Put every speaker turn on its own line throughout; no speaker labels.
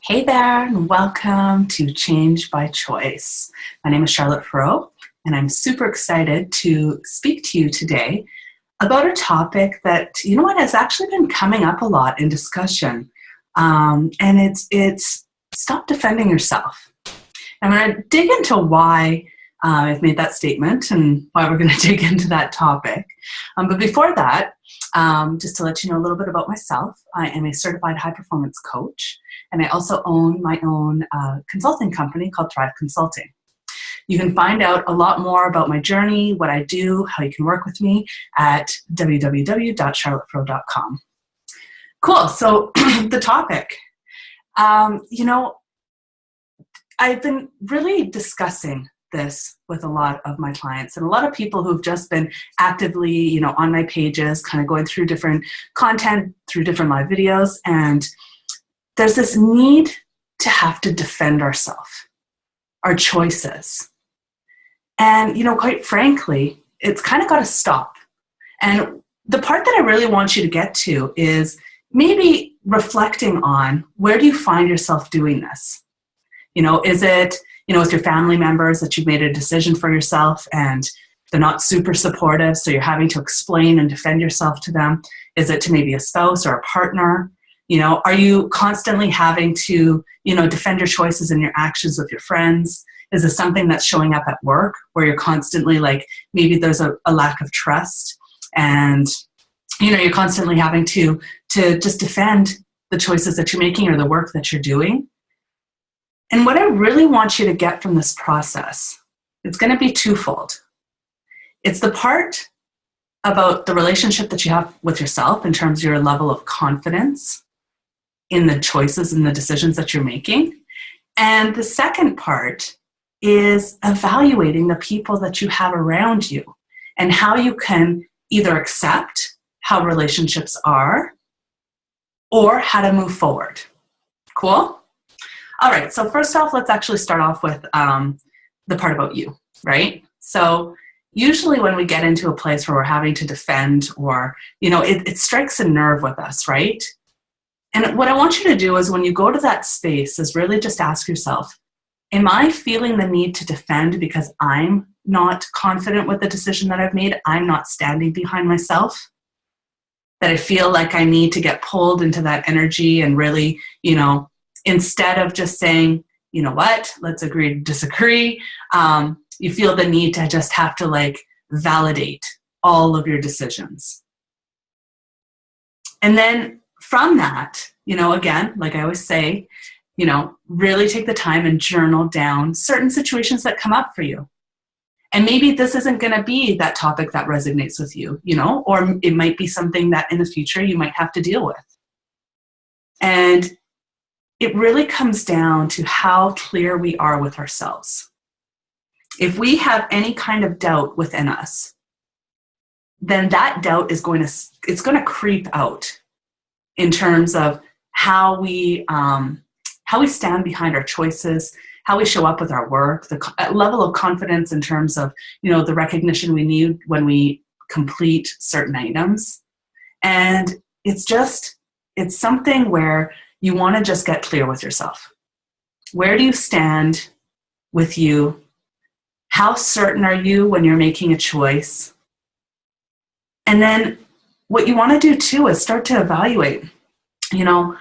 Hey there, and welcome to Change by Choice. My name is Charlotte Perot, and I'm super excited to speak to you today about a topic that, has actually been coming up a lot in discussion. And it's stop defending yourself. I'm going to dig into why I've made that statement and why we're going to dig into that topic. But before that, just to let you know a little bit about myself, I am a certified high-performance coach, and I also own my own consulting company called Thrive Consulting. You can find out a lot more about my journey, what I do, how you can work with me at www.charlottepro.com. Cool. So the topic, I've been really discussing this with a lot of my clients and a lot of people who've just been actively, on my pages, kind of going through different content, through different live videos. And there's this need to have to defend ourselves, our choices. And, quite frankly, it's kind of got to stop. And the part that I really want you to get to is maybe reflecting on, where do you find yourself doing this? Is it, with your family members that you've made a decision for yourself and they're not super supportive, so you're having to explain and defend yourself to them? Is it to maybe a spouse or a partner? Are you constantly having to, defend your choices and your actions with your friends? Is this something that's showing up at work where you're constantly maybe there's a lack of trust and, you're constantly having to just defend the choices that you're making or the work that you're doing? And what I really want you to get from this process, it's going to be twofold. It's the part about the relationship that you have with yourself in terms of your level of confidence in the choices and the decisions that you're making. And the second part is evaluating the people that you have around you and how you can either accept how relationships are or how to move forward. Cool? All right, so first off, let's actually start off with the part about you, right? So usually when we get into a place where we're having to defend or, it strikes a nerve with us, right? And what I want you to do is when you go to that space is really just ask yourself, am I feeling the need to defend because I'm not confident with the decision that I've made? I'm not standing behind myself? That I feel like I need to get pulled into that energy and really, instead of just saying, you know what, let's agree to disagree, you feel the need to just have to validate all of your decisions. And then from that, again, like I always say, really take the time and journal down certain situations that come up for you. And maybe this isn't going to be that topic that resonates with you, or it might be something that in the future you might have to deal with. And it really comes down to how clear we are with ourselves. If we have any kind of doubt within us, then that doubt is going to creep out in terms of how we stand behind our choices, how we show up with our work, the level of confidence in terms of, the recognition we need when we complete certain items. And it's something where you want to just get clear with yourself. Where do you stand with you? How certain are you when you're making a choice? And then what you want to do too is start to evaluate, or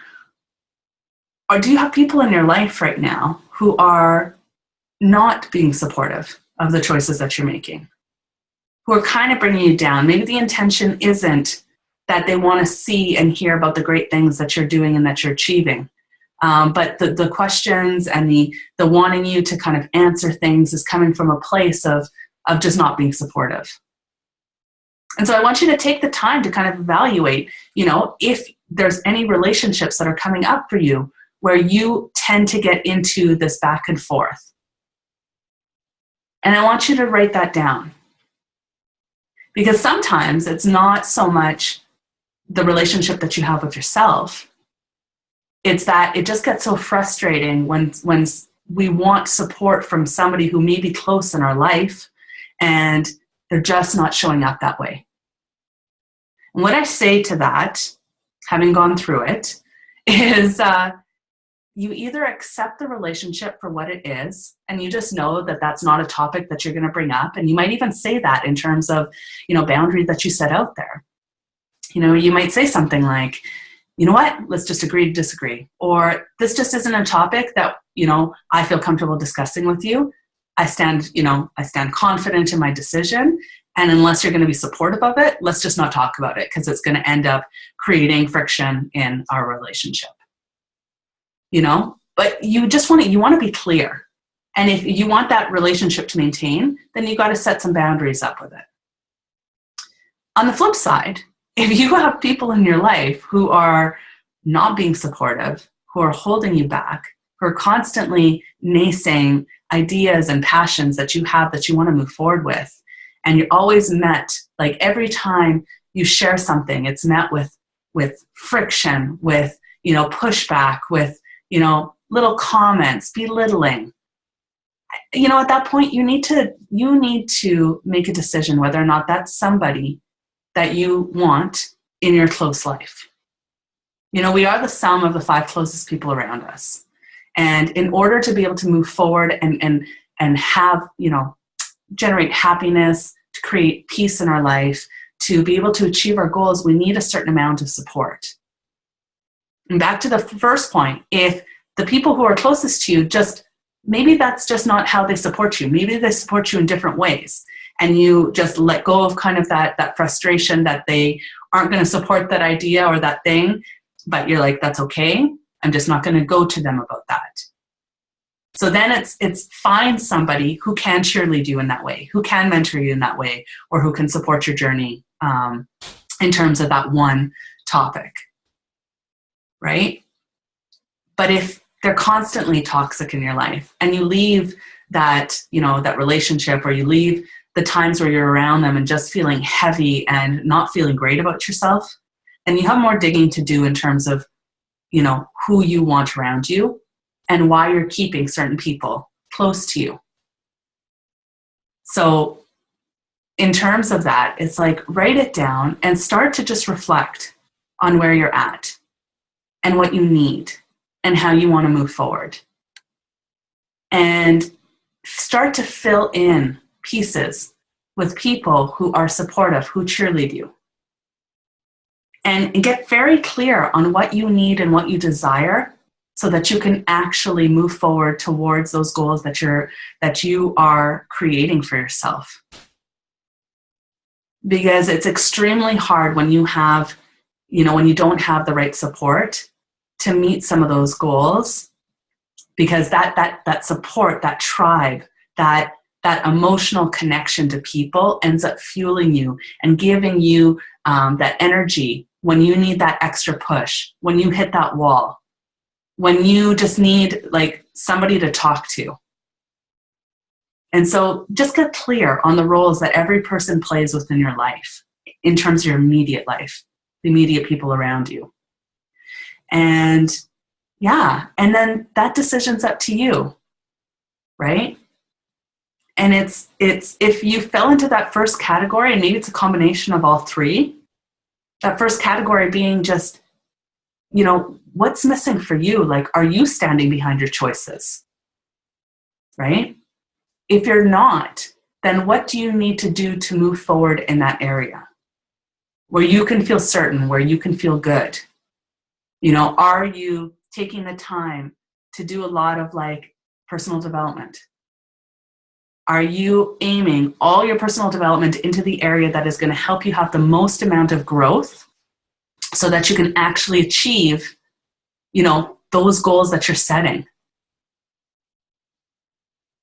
do you have people in your life right now who are not being supportive of the choices that you're making, who are kind of bringing you down? Maybe the intention isn't that they want to see and hear about the great things that you're doing and that you're achieving. But the questions and the wanting you to kind of answer things is coming from a place of just not being supportive. And so I want you to take the time to kind of evaluate, if there's any relationships that are coming up for you where you tend to get into this back and forth. And I want you to write that down. Because sometimes it's not so much the relationship that you have with yourself. It's that it just gets so frustrating when we want support from somebody who may be close in our life and they're just not showing up that way. And what I say to that, having gone through it, is you either accept the relationship for what it is, and you just know that that's not a topic that you're going to bring up. And you might even say that in terms of, boundaries that you set out there. You might say something like, you know what, let's just agree to disagree. Or this just isn't a topic that, I feel comfortable discussing with you. I stand confident in my decision. And unless you're going to be supportive of it, let's just not talk about it, because it's going to end up creating friction in our relationship. But you want to be clear. And if you want that relationship to maintain, then you got to set some boundaries up with it. On the flip side, if you have people in your life who are not being supportive, who are holding you back, who are constantly naysaying ideas and passions that you have that you want to move forward with, and you're always met, like every time you share something, it's met with friction, with, pushback, with, little comments, belittling. At that point, you need to make a decision whether or not that's somebody that you want in your close life. We are the sum of the 5 closest people around us. And in order to be able to move forward and have, generate happiness, to create peace in our life, to be able to achieve our goals, we need a certain amount of support. And back to the first point, if the people who are closest to you maybe that's just not how they support you. Maybe they support you in different ways. And you just let go of kind of that frustration that they aren't going to support that idea or that thing, but you're like, that's okay. I'm just not going to go to them about that. So then it's find somebody who can cheerlead you in that way, who can mentor you in that way, or who can support your journey in terms of that one topic, right? But if they're constantly toxic in your life and you leave that relationship, or you leave the times where you're around them and just feeling heavy and not feeling great about yourself, and you have more digging to do in terms of, who you want around you and why you're keeping certain people close to you. So in terms of that, it's like, write it down and start to just reflect on where you're at and what you need and how you want to move forward. And start to fill in pieces with people who are supportive, who cheerlead you. And get very clear on what you need and what you desire, so that you can actually move forward towards those goals that you are creating for yourself. Because it's extremely hard when you have, when you don't have the right support to meet some of those goals, because that support, that tribe, that emotional connection to people ends up fueling you and giving you that energy when you need that extra push, when you hit that wall, when you just need like somebody to talk to. And so just get clear on the roles that every person plays within your life in terms of your immediate life, the immediate people around you. And then that decision's up to you, right? And it's if you fell into that first category, and maybe it's a combination of all 3, that first category being just, what's missing for you? Like, are you standing behind your choices? Right? If you're not, then what do you need to do to move forward in that area where you can feel certain, where you can feel good? Are you taking the time to do a lot of like personal development? Are you aiming all your personal development into the area that is going to help you have the most amount of growth so that you can actually achieve, those goals that you're setting?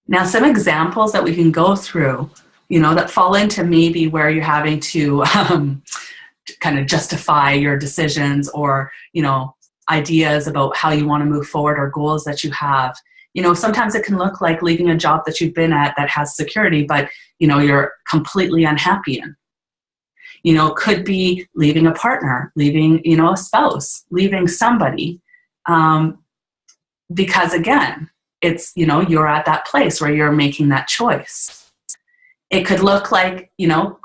Now, some examples that we can go through, that fall into maybe where you're having to kind of justify your decisions or, ideas about how you want to move forward or goals that you have. Sometimes it can look like leaving a job that you've been at that has security, but, you're completely unhappy in. Could be leaving a partner, leaving, a spouse, leaving somebody. Because again, it's, you're at that place where you're making that choice. It could look like,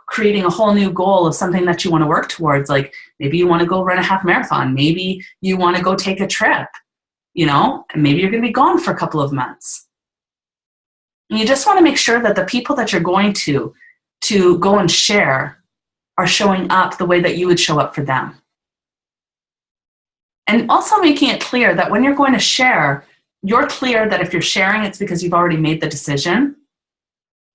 creating a whole new goal of something that you want to work towards. Like maybe you want to go run a half marathon. Maybe you want to go take a trip. and maybe you're going to be gone for a couple of months. And you just want to make sure that the people that you're going to go and share are showing up the way that you would show up for them. And also making it clear that when you're going to share, you're clear that if you're sharing, it's because you've already made the decision.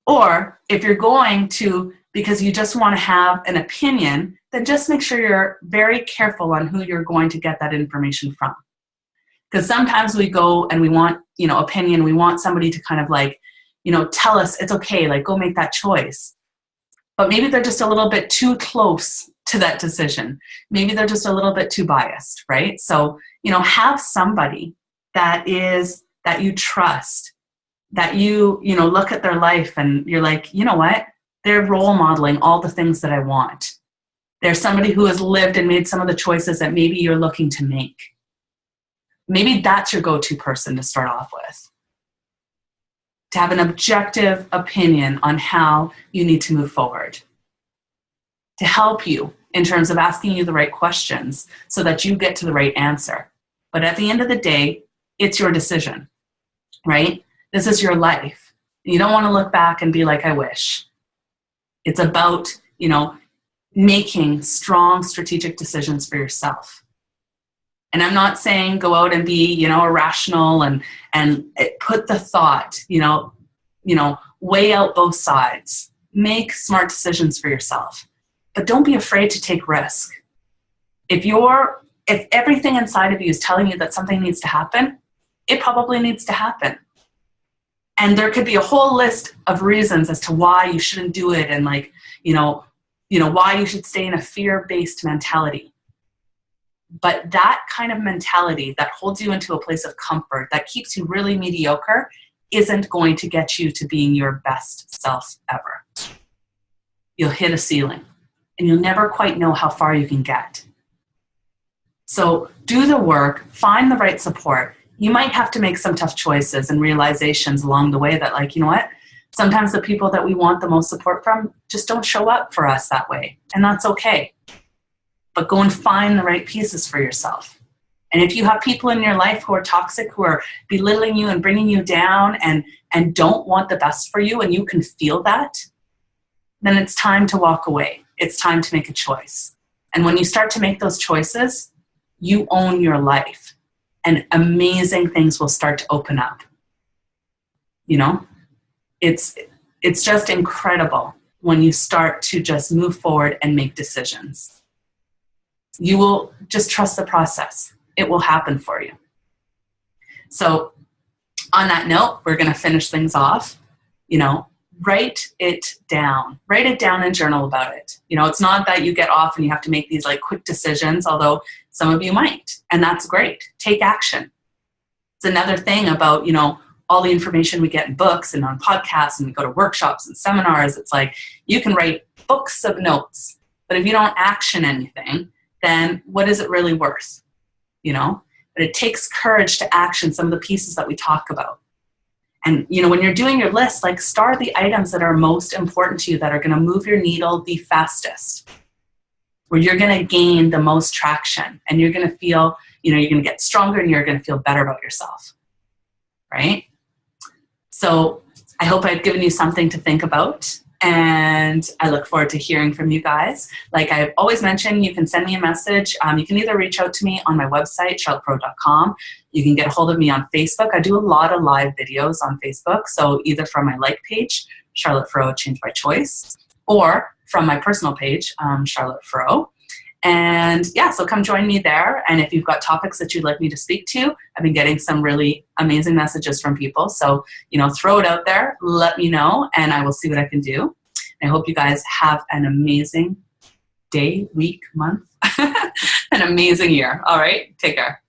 Or if you're going to because you just want to have an opinion, then just make sure you're very careful on who you're going to get that information from. Because sometimes we go and we want, opinion. We want somebody to kind of tell us it's okay, go make that choice. But maybe they're just a little bit too close to that decision. Maybe they're just a little bit too biased, right? So, have somebody that you trust, that you look at their life and you're like, you know what? They're role modeling all the things that I want. They're somebody who has lived and made some of the choices that maybe you're looking to make. Maybe that's your go-to person to start off with. To have an objective opinion on how you need to move forward. To help you in terms of asking you the right questions so that you get to the right answer. But at the end of the day, it's your decision, right? This is your life. You don't want to look back and be like, I wish. It's about, making strong strategic decisions for yourself. And I'm not saying go out and be, irrational and put the thought, weigh out both sides. Make smart decisions for yourself. But don't be afraid to take risk. If everything inside of you is telling you that something needs to happen, it probably needs to happen. And there could be a whole list of reasons as to why you shouldn't do it and why you should stay in a fear-based mentality. But that kind of mentality that holds you into a place of comfort, that keeps you really mediocre, isn't going to get you to being your best self ever. You'll hit a ceiling and you'll never quite know how far you can get. So do the work, find the right support. You might have to make some tough choices and realizations along the way that sometimes the people that we want the most support from just don't show up for us that way. And that's okay. But go and find the right pieces for yourself. And if you have people in your life who are toxic, who are belittling you and bringing you down and don't want the best for you, and you can feel that, then it's time to walk away. It's time to make a choice. And when you start to make those choices, you own your life. And amazing things will start to open up. It's just incredible when you start to just move forward and make decisions. You will just trust the process. It will happen for you. So on that note, we're going to finish things off. Write it down. Write it down and journal about it. It's not that you get off and you have to make these quick decisions, although some of you might, and that's great. Take action. It's another thing about, all the information we get in books and on podcasts and we go to workshops and seminars. It's you can write books of notes, but if you don't action anything, then what is it really worth? But it takes courage to action some of the pieces that we talk about. And, when you're doing your list, star the items that are most important to you, that are going to move your needle the fastest, where you're going to gain the most traction and you're going to feel, you're going to get stronger and you're going to feel better about yourself. Right? So I hope I've given you something to think about. And I look forward to hearing from you guys. Like I've always mentioned, you can send me a message. You can either reach out to me on my website, charlottefro.com. You can get a hold of me on Facebook. I do a lot of live videos on Facebook. So either from my page, Charlotte Fro, Change by Choice, or from my personal page, Charlotte Fro. And so come join me there. And if you've got topics that you'd like me to speak to, I've been getting some really amazing messages from people. So, throw it out there, let me know, and I will see what I can do. I hope you guys have an amazing day, week, month, an amazing year. All right, take care.